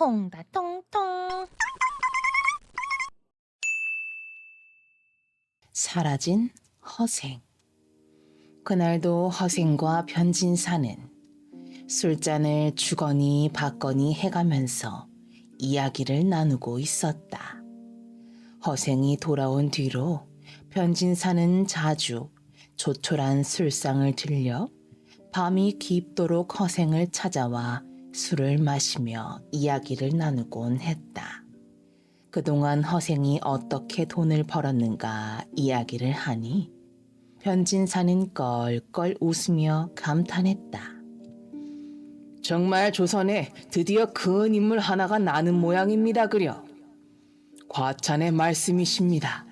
홍다통통. 사라진 허생. 그날도 허생과 변진사는 술잔을 주거니 받거니 해가면서 이야기를 나누고 있었다. 허생이 돌아온 뒤로 변진사는 자주 조촐한 술상을 들려 밤이 깊도록 허생을 찾아와 술을 마시며 이야기를 나누곤 했다. 그동안 허생이 어떻게 돈을 벌었는가 이야기를 하니 변진사는 껄껄 웃으며 감탄했다. 정말 조선에 드디어 큰 인물 하나가 나는 모양입니다 그려. 과찬의 말씀이십니다.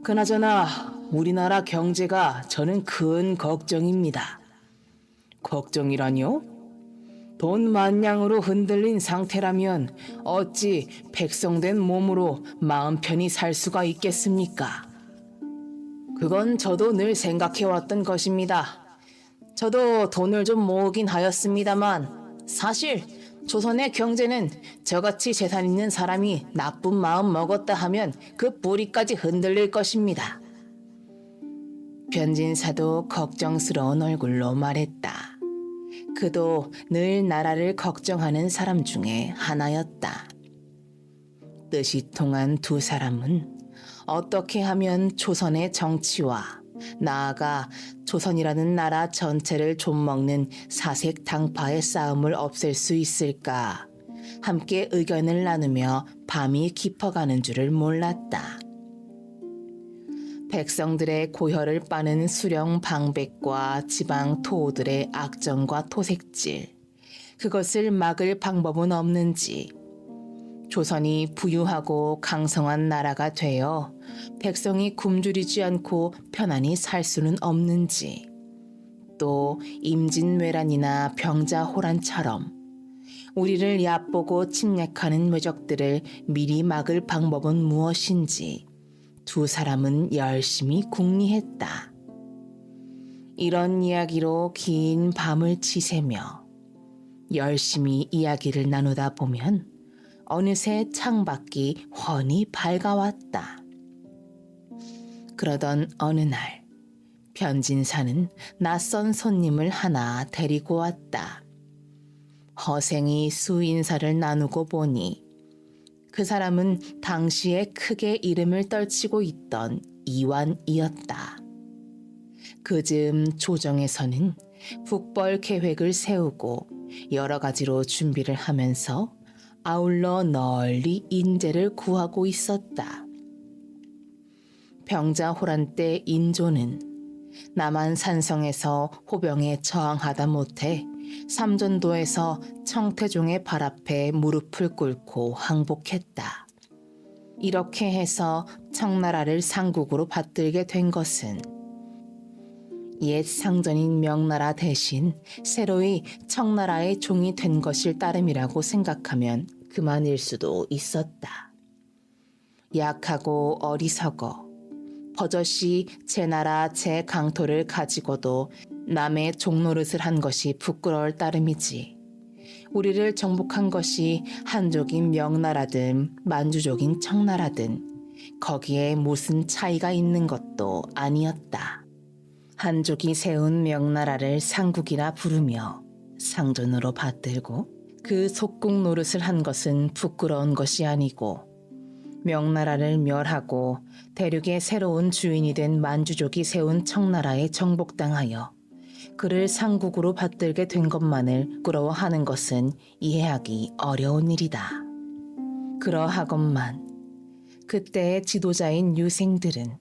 그나저나 우리나라 경제가 저는 큰 걱정입니다. 걱정이라뇨? 돈 만냥으로 흔들린 상태라면 어찌 백성된 몸으로 마음 편히 살 수가 있겠습니까? 그건 저도 늘 생각해왔던 것입니다. 저도 돈을 좀 모으긴 하였습니다만 사실 조선의 경제는 저같이 재산 있는 사람이 나쁜 마음 먹었다 하면 그 뿌리까지 흔들릴 것입니다. 변진사도 걱정스러운 얼굴로 말했다. 그도 늘 나라를 걱정하는 사람 중에 하나였다. 뜻이 통한 두 사람은 어떻게 하면 조선의 정치와 나아가 조선이라는 나라 전체를 좀먹는 사색 당파의 싸움을 없앨 수 있을까 함께 의견을 나누며 밤이 깊어가는 줄을 몰랐다. 백성들의 고혈을 빠는 수령 방백과 지방 토호들의 악정과 토색질, 그것을 막을 방법은 없는지, 조선이 부유하고 강성한 나라가 되어 백성이 굶주리지 않고 편안히 살 수는 없는지, 또 임진왜란이나 병자호란처럼 우리를 얕보고 침략하는 외적들을 미리 막을 방법은 무엇인지 두 사람은 열심히 궁리했다. 이런 이야기로 긴 밤을 지새며 열심히 이야기를 나누다 보면 어느새 창밖이 훤히 밝아왔다. 그러던 어느 날 변진사는 낯선 손님을 하나 데리고 왔다. 허생이 수인사를 나누고 보니 그 사람은 당시에 크게 이름을 떨치고 있던 이완이었다. 그즈음 조정에서는 북벌 계획을 세우고 여러 가지로 준비를 하면서 아울러 널리 인재를 구하고 있었다. 병자호란 때 인조는 남한 산성에서 호병에 저항하다 못해 삼전도에서 청태종의 발 앞에 무릎을 꿇고 항복했다. 이렇게 해서 청나라를 상국으로 받들게 된 것은 옛 상전인 명나라 대신 새로이 청나라의 종이 된 것일 따름이라고 생각하면 그만일 수도 있었다. 약하고 어리석어 버젓이 제 나라 제 강토를 가지고도 남의 종노릇을 한 것이 부끄러울 따름이지. 우리를 정복한 것이 한족인 명나라든 만주족인 청나라든 거기에 무슨 차이가 있는 것도 아니었다. 한족이 세운 명나라를 상국이라 부르며 상전으로 받들고 그 속국 노릇을 한 것은 부끄러운 것이 아니고 명나라를 멸하고 대륙의 새로운 주인이 된 만주족이 세운 청나라에 정복당하여 그를 상국으로 받들게 된 것만을 부끄러워하는 것은 이해하기 어려운 일이다. 그러하건만 그때의 지도자인 유생들은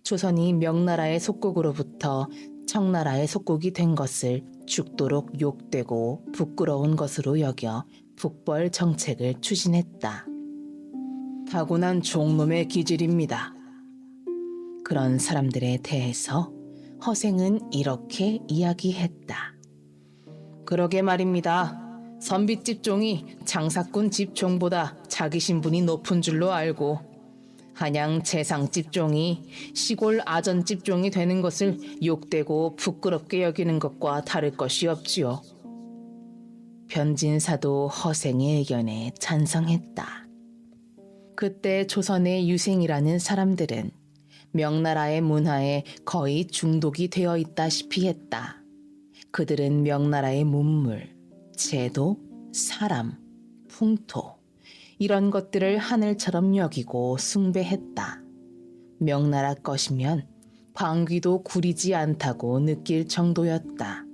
조선이 명나라의 속국으로부터 청나라의 속국이 된 것을 죽도록 욕되고 부끄러운 것으로 여겨 북벌 정책을 추진했다. 타고난 종놈의 기질입니다. 그런 사람들에 대해서 허생은 이렇게 이야기했다. 그러게 말입니다. 선비집 종이 장사꾼 집 종보다 자기 신분이 높은 줄로 알고 한양 재상집 종이 시골 아전집 종이 되는 것을 욕되고 부끄럽게 여기는 것과 다를 것이 없지요. 변진사도 허생의 의견에 찬성했다. 그때 조선의 유생이라는 사람들은 명나라의 문화에 거의 중독이 되어 있다시피 했다. 그들은 명나라의 문물, 제도, 사람, 풍토 이런 것들을 하늘처럼 여기고 숭배했다. 명나라 것이면 방귀도 구리지 않다고 느낄 정도였다.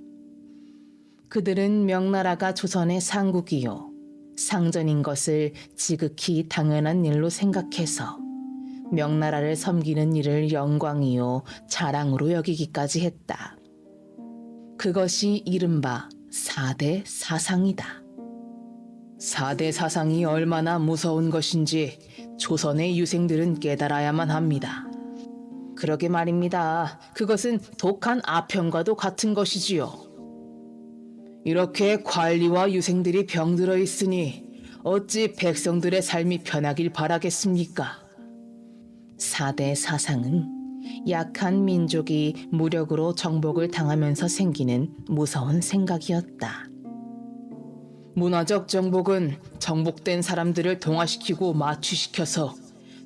그들은 명나라가 조선의 상국이요 상전인 것을 지극히 당연한 일로 생각해서 명나라를 섬기는 일을 영광이요 자랑으로 여기기까지 했다. 그것이 이른바 4대 사상이다. 4대 사상이 얼마나 무서운 것인지 조선의 유생들은 깨달아야만 합니다. 그러게 말입니다. 그것은 독한 아편과도 같은 것이지요. 이렇게 관리와 유생들이 병들어 있으니 어찌 백성들의 삶이 편하길 바라겠습니까? 4대 사상은 약한 민족이 무력으로 정복을 당하면서 생기는 무서운 생각이었다. 문화적 정복은 정복된 사람들을 동화시키고 마취시켜서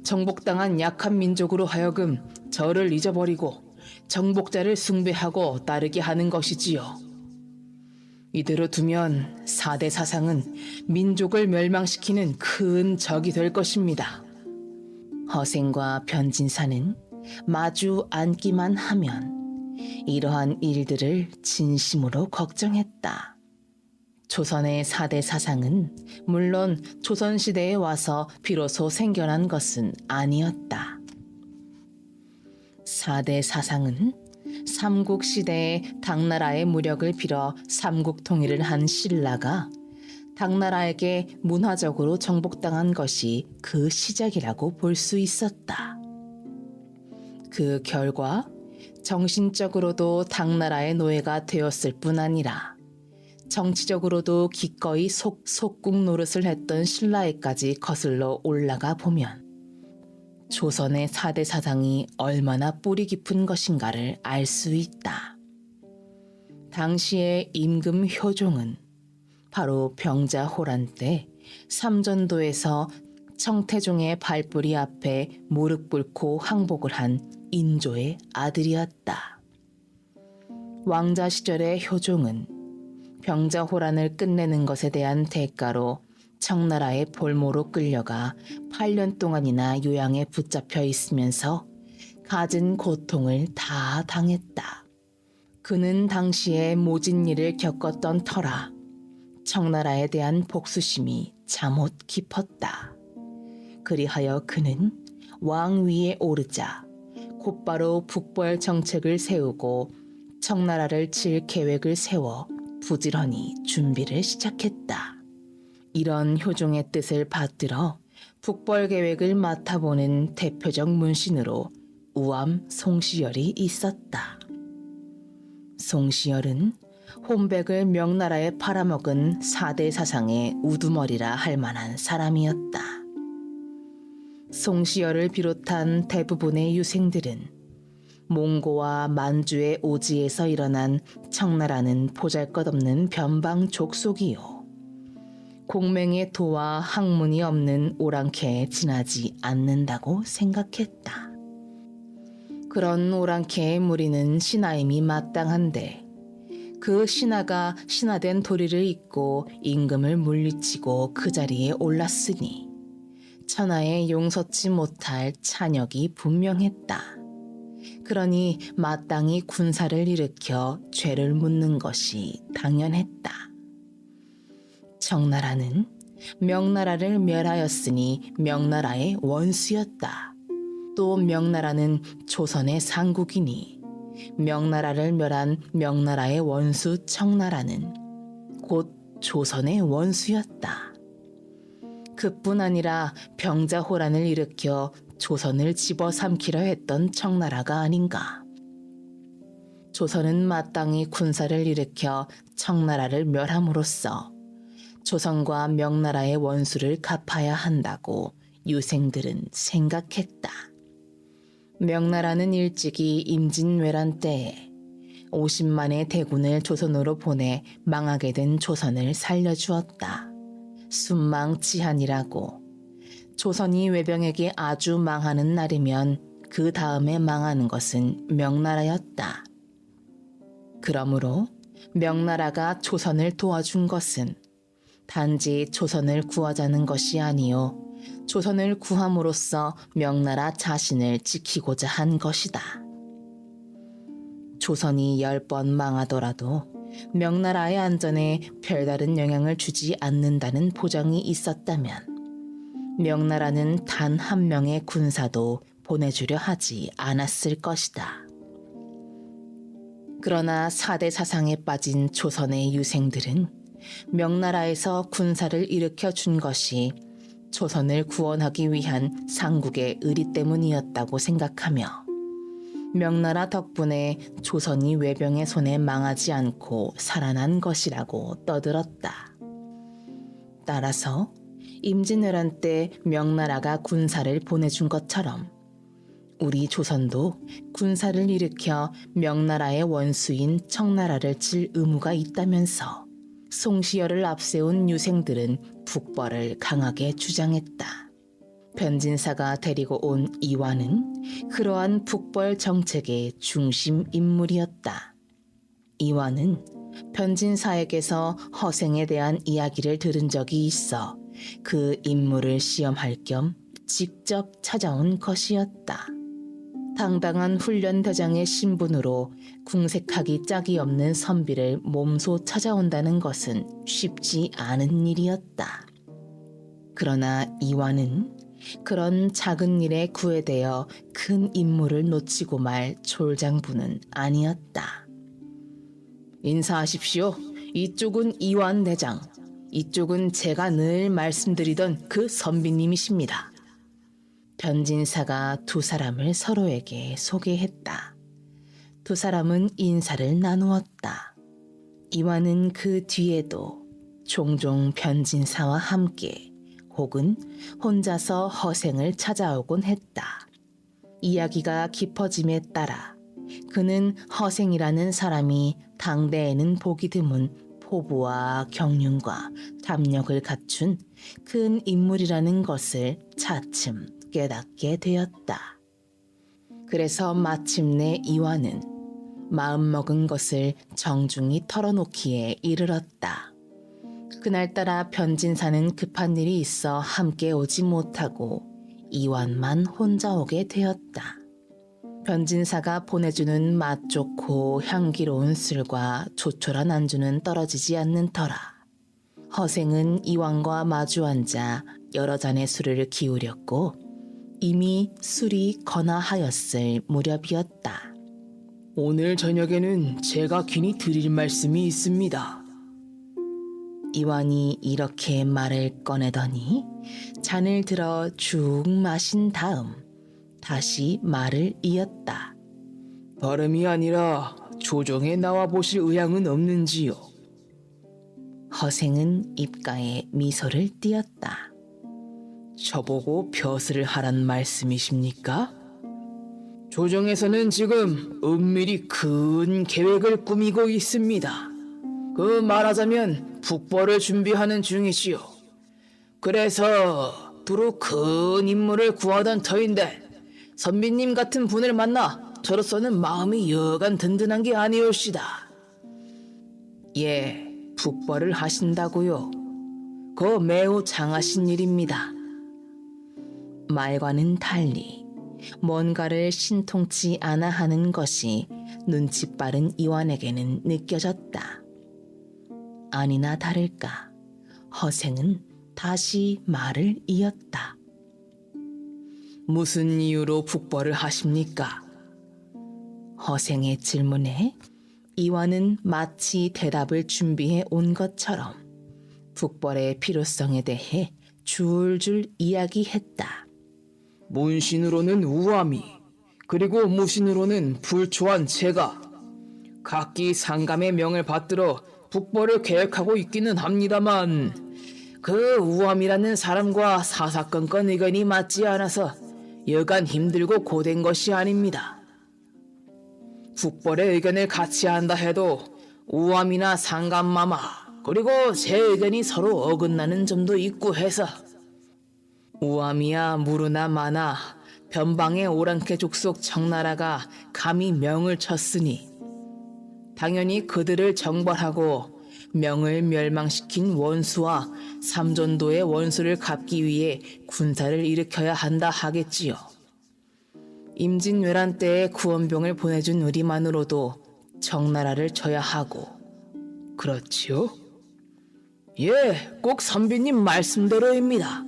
정복당한 약한 민족으로 하여금 저를 잊어버리고 정복자를 숭배하고 따르게 하는 것이지요. 이대로 두면 4대 사상은 민족을 멸망시키는 큰 적이 될 것입니다. 허생과 변진사는 마주 앉기만 하면 이러한 일들을 진심으로 걱정했다. 조선의 4대 사상은 물론 조선시대에 와서 비로소 생겨난 것은 아니었다. 4대 사상은 삼국시대에 당나라의 무력을 빌어 삼국통일을 한 신라가 당나라에게 문화적으로 정복당한 것이 그 시작이라고 볼 수 있었다. 그 결과 정신적으로도 당나라의 노예가 되었을 뿐 아니라 정치적으로도 기꺼이 속국 노릇을 했던 신라에까지 거슬러 올라가 보면 조선의 4대 사상이 얼마나 뿌리 깊은 것인가를 알 수 있다. 당시의 임금 효종은 바로 병자호란 때 삼전도에서 청태종의 발뿌리 앞에 무릎 꿇고 항복을 한 인조의 아들이었다. 왕자 시절의 효종은 병자호란을 끝내는 것에 대한 대가로 청나라의 볼모로 끌려가 8년 동안이나 요양에 붙잡혀 있으면서 갖은 고통을 다 당했다. 그는 당시에 모진 일을 겪었던 터라 청나라에 대한 복수심이 잠옷 깊었다. 그리하여 그는 왕위에 오르자 곧바로 북벌 정책을 세우고 청나라를 칠 계획을 세워 부지런히 준비를 시작했다. 이런 효종의 뜻을 받들어 북벌 계획을 맡아보는 대표적 문신으로 우암 송시열이 있었다. 송시열은 혼백을 명나라에 팔아먹은 4대 사상의 우두머리라 할 만한 사람이었다. 송시열을 비롯한 대부분의 유생들은 몽고와 만주의 오지에서 일어난 청나라는 보잘것없는 변방 족속이요. 공맹의 도와 학문이 없는 오랑캐에 지나지 않는다고 생각했다. 그런 오랑캐의 무리는 신하임이 마땅한데 그 신하가 신하된 도리를 잇고 임금을 물리치고 그 자리에 올랐으니 천하에 용서치 못할 찬역이 분명했다. 그러니 마땅히 군사를 일으켜 죄를 묻는 것이 당연했다. 청나라는 명나라를 멸하였으니 명나라의 원수였다. 또 명나라는 조선의 상국이니 명나라를 멸한 명나라의 원수 청나라는 곧 조선의 원수였다. 그뿐 아니라 병자호란을 일으켜 조선을 집어삼키려 했던 청나라가 아닌가. 조선은 마땅히 군사를 일으켜 청나라를 멸함으로써 조선과 명나라의 원수를 갚아야 한다고 유생들은 생각했다. 명나라는 일찍이 임진왜란 때에 50만의 대군을 조선으로 보내 망하게 된 조선을 살려주었다. 순망치한이라고. 조선이 외병에게 아주 망하는 날이면 그 다음에 망하는 것은 명나라였다. 그러므로 명나라가 조선을 도와준 것은 단지 조선을 구하자는 것이 아니요 조선을 구함으로써 명나라 자신을 지키고자 한 것이다. 조선이 10번 망하더라도 명나라의 안전에 별다른 영향을 주지 않는다는 보장이 있었다면 명나라는 단 한 명의 군사도 보내주려 하지 않았을 것이다. 그러나 4대 사상에 빠진 조선의 유생들은 명나라에서 군사를 일으켜 준 것이 조선을 구원하기 위한 상국의 의리 때문이었다고 생각하며 명나라 덕분에 조선이 외병의 손에 망하지 않고 살아난 것이라고 떠들었다. 따라서 임진왜란 때 명나라가 군사를 보내준 것처럼 우리 조선도 군사를 일으켜 명나라의 원수인 청나라를 칠 의무가 있다면서 송시열을 앞세운 유생들은 북벌을 강하게 주장했다. 변진사가 데리고 온 이완은 그러한 북벌 정책의 중심 인물이었다. 이완은 변진사에게서 허생에 대한 이야기를 들은 적이 있어 그 인물을 시험할 겸 직접 찾아온 것이었다. 당당한 훈련대장의 신분으로 궁색하기 짝이 없는 선비를 몸소 찾아온다는 것은 쉽지 않은 일이었다. 그러나 이완은 그런 작은 일에 구애되어 큰 임무를 놓치고 말 졸장부는 아니었다. 인사하십시오. 이쪽은 이완 대장, 이쪽은 제가 늘 말씀드리던 그 선비님이십니다. 변진사가 두 사람을 서로에게 소개했다. 두 사람은 인사를 나누었다. 이완은 그 뒤에도 종종 변진사와 함께 혹은 혼자서 허생을 찾아오곤 했다. 이야기가 깊어짐에 따라 그는 허생이라는 사람이 당대에는 보기 드문 포부와 경륜과 담력을 갖춘 큰 인물이라는 것을 차츰 깨닫게 되었다. 그래서 마침내 이완은 마음먹은 것을 정중히 털어놓기에 이르렀다. 그날따라 변진사는 급한 일이 있어 함께 오지 못하고 이완만 혼자 오게 되었다. 변진사가 보내주는 맛 좋고 향기로운 술과 조촐한 안주는 떨어지지 않는 터라 허생은 이완과 마주 앉아 여러 잔의 술을 기울였고 이미 술이 거나하였을 무렵이었다. 오늘 저녁에는 제가 긴히 드릴 말씀이 있습니다. 이완이 이렇게 말을 꺼내더니 잔을 들어 쭉 마신 다음 다시 말을 이었다. 다름이 아니라 조정에 나와 보실 의향은 없는지요? 허생은 입가에 미소를 띄었다. 저보고 벼슬을 하란 말씀이십니까? 조정에서는 지금 은밀히 큰 계획을 꾸미고 있습니다. 그 말하자면 북벌을 준비하는 중이지요. 그래서 두루 큰 인물을 구하던 터인데 선비님 같은 분을 만나 저로서는 마음이 여간 든든한 게 아니올시다. 예, 북벌을 하신다고요. 그거 매우 장하신 일입니다. 말과는 달리 뭔가를 신통치 않아 하는 것이 눈치 빠른 이완에게는 느껴졌다. 아니나 다를까 허생은 다시 말을 이었다. 무슨 이유로 북벌을 하십니까? 허생의 질문에 이완은 마치 대답을 준비해 온 것처럼 북벌의 필요성에 대해 줄줄 이야기했다. 문신으로는 우아미, 그리고 무신으로는 불초한 제가 각기 상감의 명을 받들어 북벌을 계획하고 있기는 합니다만 그 우암이라는 사람과 사사건건 의견이 맞지 않아서 여간 힘들고 고된 것이 아닙니다. 북벌의 의견을 같이 한다 해도 우암이나 상감마마 그리고 제 의견이 서로 어긋나는 점도 있고 해서 우암이야 무르나 마나 변방의 오랑캐 족속 청나라가 감히 명을 쳤으니 당연히 그들을 정벌하고 명을 멸망시킨 원수와 삼전도의 원수를 갚기 위해 군사를 일으켜야 한다 하겠지요. 임진왜란 때에 구원병을 보내준 우리만으로도 청나라를 쳐야 하고 그렇지요? 예, 꼭 선비님 말씀대로입니다.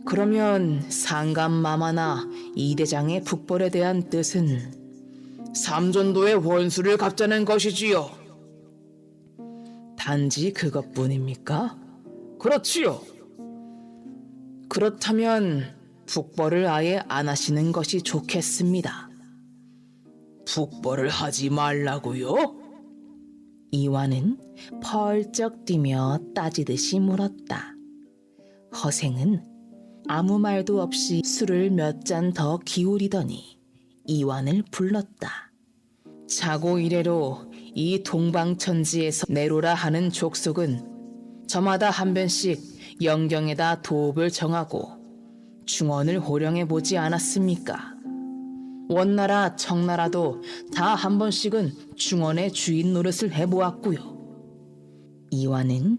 그러면 상감마마나 이대장의 북벌에 대한 뜻은 삼전도의 원수를 갚자는 것이지요. 단지 그것뿐입니까? 그렇지요. 그렇다면 북벌을 아예 안 하시는 것이 좋겠습니다. 북벌을 하지 말라고요? 이완은 펄쩍 뛰며 따지듯이 물었다. 허생은 아무 말도 없이 술을 몇 잔 더 기울이더니 이완을 불렀다. 자고 이래로 이 동방천지에서 내로라 하는 족속은 저마다 한 번씩 영경에다 도읍을 정하고 중원을 호령해보지 않았습니까? 원나라, 청나라도 다 한 번씩은 중원의 주인 노릇을 해보았고요. 이완은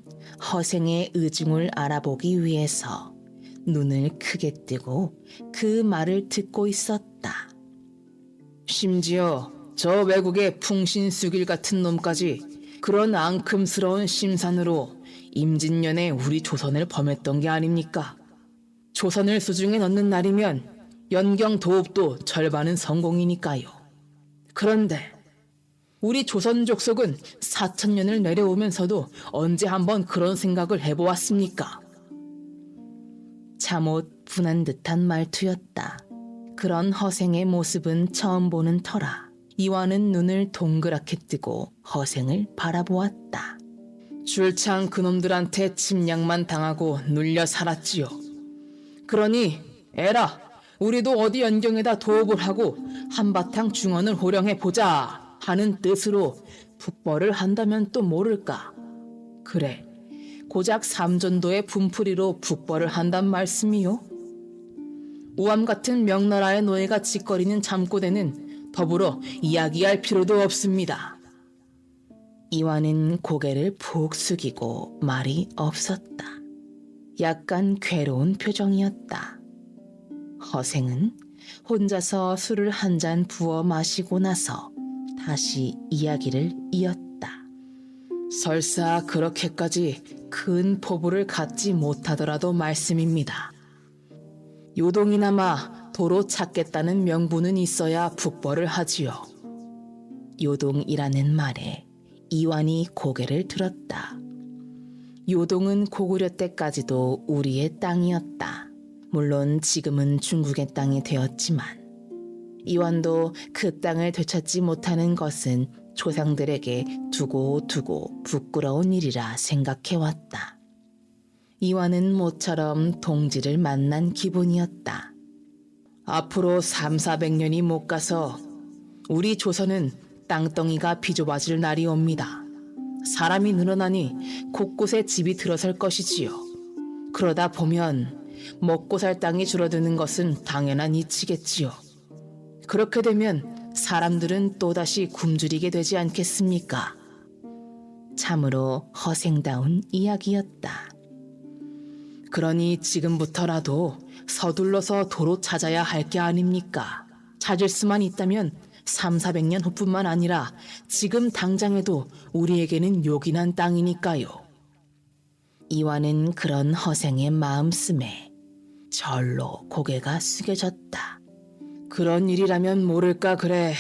허생의 의중을 알아보기 위해서 눈을 크게 뜨고 그 말을 듣고 있었다. 심지어 저 외국의 풍신수길 같은 놈까지 그런 앙큼스러운 심산으로 임진년에 우리 조선을 범했던 게 아닙니까? 조선을 수중에 넣는 날이면 연경 도읍도 절반은 성공이니까요. 그런데 우리 조선 족속은 4천년을 내려오면서도 언제 한번 그런 생각을 해보았습니까? 잠옷 분한 듯한 말투였다. 그런 허생의 모습은 처음 보는 터라 이완은 눈을 동그랗게 뜨고 허생을 바라보았다. 줄창 그놈들한테 침략만 당하고 눌려 살았지요. 그러니 에라, 우리도 어디 연경에다 도읍을 하고 한바탕 중원을 호령해보자 하는 뜻으로 북벌을 한다면 또 모를까. 그래, 고작 삼전도의 분풀이로 북벌을 한단 말씀이요. 우암 같은 명나라의 노예가 짓거리는 잠꼬대는 더불어 이야기할 필요도 없습니다. 이완은 고개를 푹 숙이고 말이 없었다. 약간 괴로운 표정이었다. 허생은 혼자서 술을 한 잔 부어 마시고 나서 다시 이야기를 이었다. 설사 그렇게까지 큰 포부를 갖지 못하더라도 말씀입니다. 요동이나마 도로 찾겠다는 명분은 있어야 북벌을 하지요. 요동이라는 말에 이완이 고개를 들었다. 요동은 고구려 때까지도 우리의 땅이었다. 물론 지금은 중국의 땅이 되었지만 이완도 그 땅을 되찾지 못하는 것은 조상들에게 두고 부끄러운 일이라 생각해왔다. 이완은 모처럼 동지를 만난 기분이었다. 앞으로 300~400년이 못 가서 우리 조선은 땅덩이가 비좁아질 날이 옵니다. 사람이 늘어나니 곳곳에 집이 들어설 것이지요. 그러다 보면 먹고 살 땅이 줄어드는 것은 당연한 이치겠지요. 그렇게 되면 사람들은 또다시 굶주리게 되지 않겠습니까? 참으로 허생다운 이야기였다. 그러니 지금부터라도 서둘러서 도로 찾아야 할 게 아닙니까? 찾을 수만 있다면 300~400년 후뿐만 아니라 지금 당장에도 우리에게는 요긴한 땅이니까요. 이완은 그런 허생의 마음씀에 절로 고개가 숙여졌다. 그런 일이라면 모를까 그래.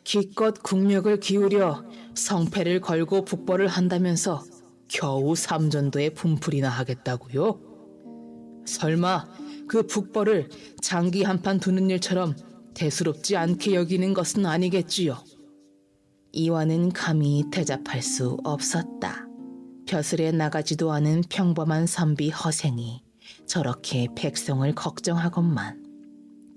기껏 국력을 기울여 성패를 걸고 북벌을 한다면서 겨우 삼전도의 분풀이나 하겠다고요? 설마 그 북벌을 장기 한판 두는 일처럼 대수롭지 않게 여기는 것은 아니겠지요. 이완은 감히 대답할 수 없었다. 벼슬에 나가지도 않은 평범한 선비 허생이 저렇게 백성을 걱정하건만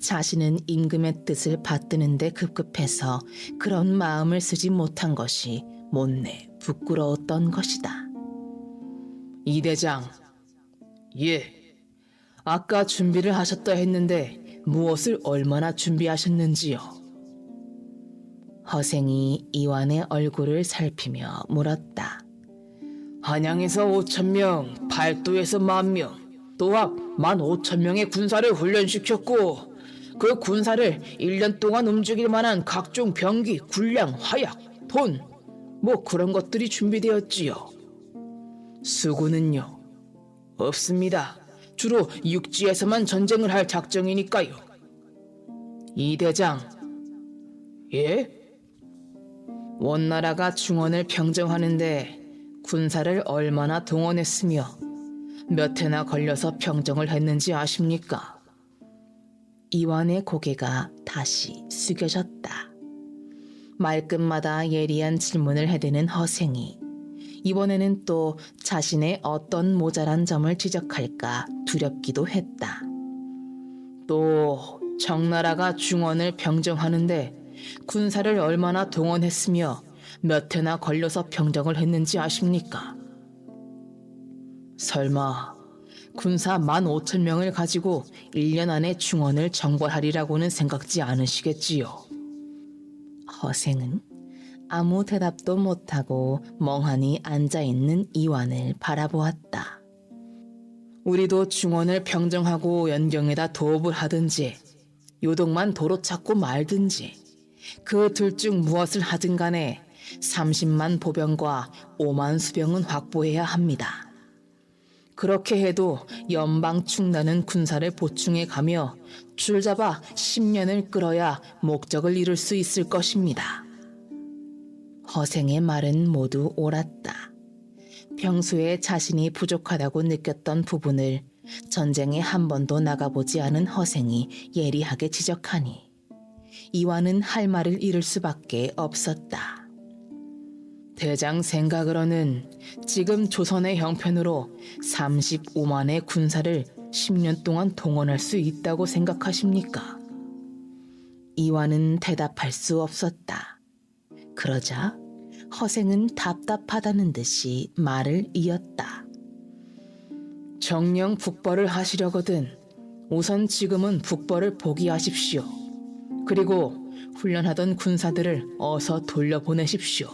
자신은 임금의 뜻을 받드는 데 급급해서 그런 마음을 쓰지 못한 것이 못내 부끄러웠던 것이다. 이 대장, 예, 아까 준비를 하셨다 했는데 무엇을 얼마나 준비하셨는지요? 허생이 이완의 얼굴을 살피며 물었다. 한양에서 5,000명, 팔도에서 10,000명, 또합 15,000명의 군사를 훈련시켰고 그 군사를 1년 동안 움직일 만한 각종 병기, 군량, 화약, 돈, 뭐 그런 것들이 준비되었지요. 수군은요? 없습니다. 주로 육지에서만 전쟁을 할 작정이니까요. 이 대장, 예? 원나라가 중원을 평정하는데 군사를 얼마나 동원했으며 몇 해나 걸려서 평정을 했는지 아십니까? 이완의 고개가 다시 숙여졌다. 말끝마다 예리한 질문을 해대는 허생이 이번에는 또 자신의 어떤 모자란 점을 지적할까 두렵기도 했다. 또 청나라가 중원을 평정하는데 군사를 얼마나 동원했으며 몇 해나 걸려서 평정을 했는지 아십니까? 설마 군사 15,000명을 가지고 1년 안에 중원을 정벌하리라고는 생각지 않으시겠지요? 허생은 아무 대답도 못하고 멍하니 앉아있는 이완을 바라보았다. 우리도 중원을 평정하고 연경에다 도읍을 하든지 요동만 도로 찾고 말든지 그 둘 중 무엇을 하든 간에 30만 보병과 5만 수병은 확보해야 합니다. 그렇게 해도 연방 충나는 군사를 보충해 가며 줄잡아 10년을 끌어야 목적을 이룰 수 있을 것입니다. 허생의 말은 모두 옳았다. 평소에 자신이 부족하다고 느꼈던 부분을 전쟁에 한 번도 나가보지 않은 허생이 예리하게 지적하니 이완은 할 말을 잃을 수밖에 없었다. 대장 생각으로는 지금 조선의 형편으로 35만의 군사를 10년 동안 동원할 수 있다고 생각하십니까? 이완은 대답할 수 없었다. 그러자 허생은 답답하다는 듯이 말을 이었다. 정령 북벌을 하시려거든 우선 지금은 북벌을 포기하십시오. 그리고 훈련하던 군사들을 어서 돌려보내십시오.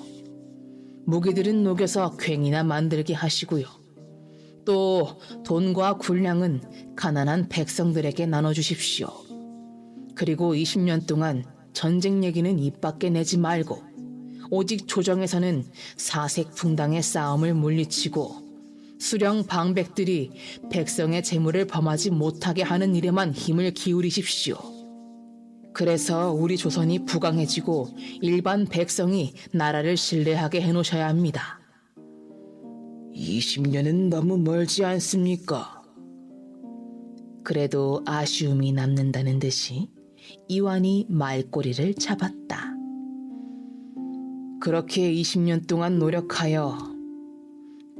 무기들은 녹여서 괭이나 만들게 하시고요. 또 돈과 군량은 가난한 백성들에게 나눠주십시오. 그리고 20년 동안 전쟁 얘기는 입 밖에 내지 말고 오직 조정에서는 사색풍당의 싸움을 물리치고 수령 방백들이 백성의 재물을 범하지 못하게 하는 일에만 힘을 기울이십시오. 그래서 우리 조선이 부강해지고 일반 백성이 나라를 신뢰하게 해놓으셔야 합니다. 20년은 너무 멀지 않습니까? 그래도 아쉬움이 남는다는 듯이 이완이 말꼬리를 잡았다. 그렇게 20년 동안 노력하여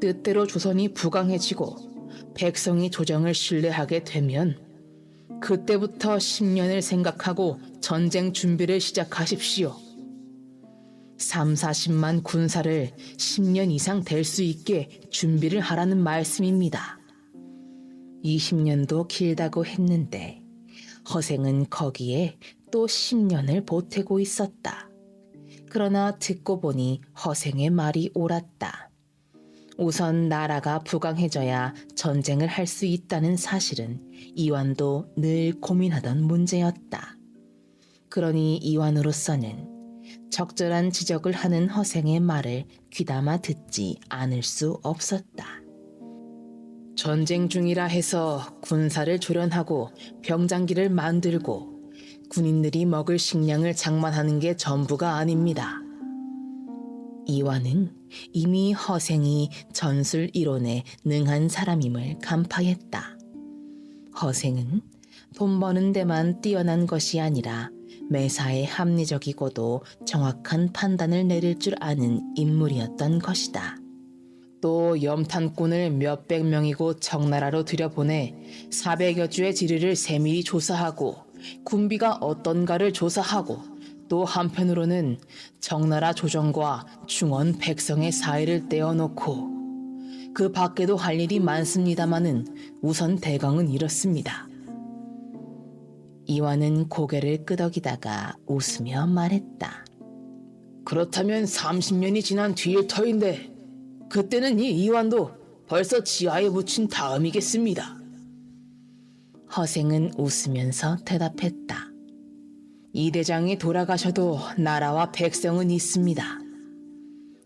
뜻대로 조선이 부강해지고 백성이 조정을 신뢰하게 되면 그때부터 10년을 생각하고 전쟁 준비를 시작하십시오. 30-40만 군사를 10년 이상 될 수 있게 준비를 하라는 말씀입니다. 20년도 길다고 했는데 허생은 거기에 또 10년을 보태고 있었다. 그러나 듣고 보니 허생의 말이 옳았다. 우선 나라가 부강해져야 전쟁을 할 수 있다는 사실은 이완도 늘 고민하던 문제였다. 그러니 이완으로서는 적절한 지적을 하는 허생의 말을 귀담아 듣지 않을 수 없었다. 전쟁 중이라 해서 군사를 조련하고 병장기를 만들고 군인들이 먹을 식량을 장만하는 게 전부가 아닙니다. 이완은 이미 허생이 전술 이론에 능한 사람임을 간파했다. 허생은 돈 버는 데만 뛰어난 것이 아니라 매사에 합리적이고도 정확한 판단을 내릴 줄 아는 인물이었던 것이다. 또 염탄꾼을 몇백 명이고 청나라로 들여보내 400여 주의 지리를 세밀히 조사하고 군비가 어떤가를 조사하고 또 한편으로는 청나라 조정과 중원 백성의 사이를 떼어놓고 그 밖에도 할 일이 많습니다마는 우선 대강은 이렇습니다. 이완은 고개를 끄덕이다가 웃으며 말했다. 그렇다면 30년이 지난 뒤일 터인데 그때는 이 이완도 벌써 지하에 묻힌 다음이겠습니다. 허생은 웃으면서 대답했다. 이 대장이 돌아가셔도 나라와 백성은 있습니다.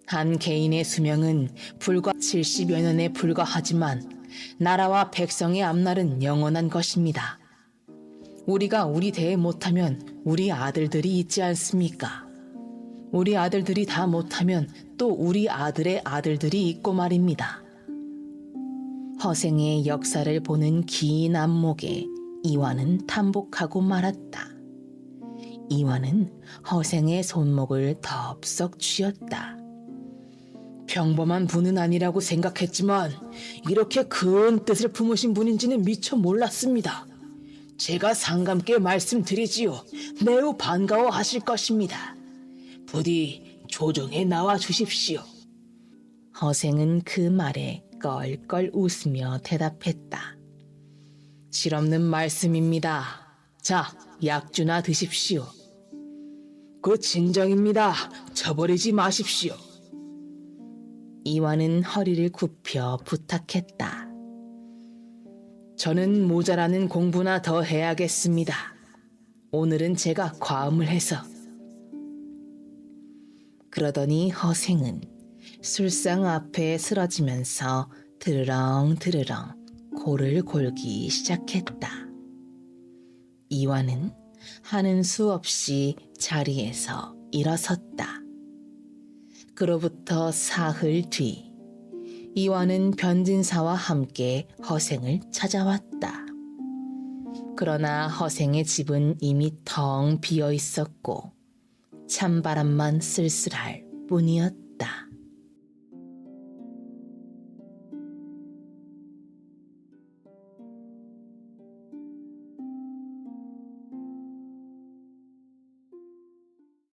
한 개인의 수명은 불과 70여 년에 불과하지만 나라와 백성의 앞날은 영원한 것입니다. 우리가 우리 대에 못하면 우리 아들들이 있지 않습니까? 우리 아들들이 다 못하면 또 우리 아들의 아들들이 있고 말입니다. 허생의 역사를 보는 긴 안목에 이완은 탐복하고 말았다. 이완은 허생의 손목을 덥석 쥐었다. 평범한 분은 아니라고 생각했지만 이렇게 큰 뜻을 품으신 분인지는 미처 몰랐습니다. 제가 상감께 말씀드리지요. 매우 반가워하실 것입니다. 부디 조정에 나와 주십시오. 허생은 그 말에 껄껄 웃으며 대답했다. 실없는 말씀입니다. 자, 약주나 드십시오. 그 진정입니다. 저버리지 마십시오. 이완은 허리를 굽혀 부탁했다. 저는 모자라는 공부나 더 해야겠습니다. 오늘은 제가 과음을 해서. 그러더니 허생은 술상 앞에 쓰러지면서 드르렁 드르렁 골을 골기 시작했다. 이완은 하는 수 없이 자리에서 일어섰다. 그로부터 사흘 뒤 이완은 변진사와 함께 허생을 찾아왔다. 그러나 허생의 집은 이미 텅 비어 있었고 찬바람만 쓸쓸할 뿐이었다.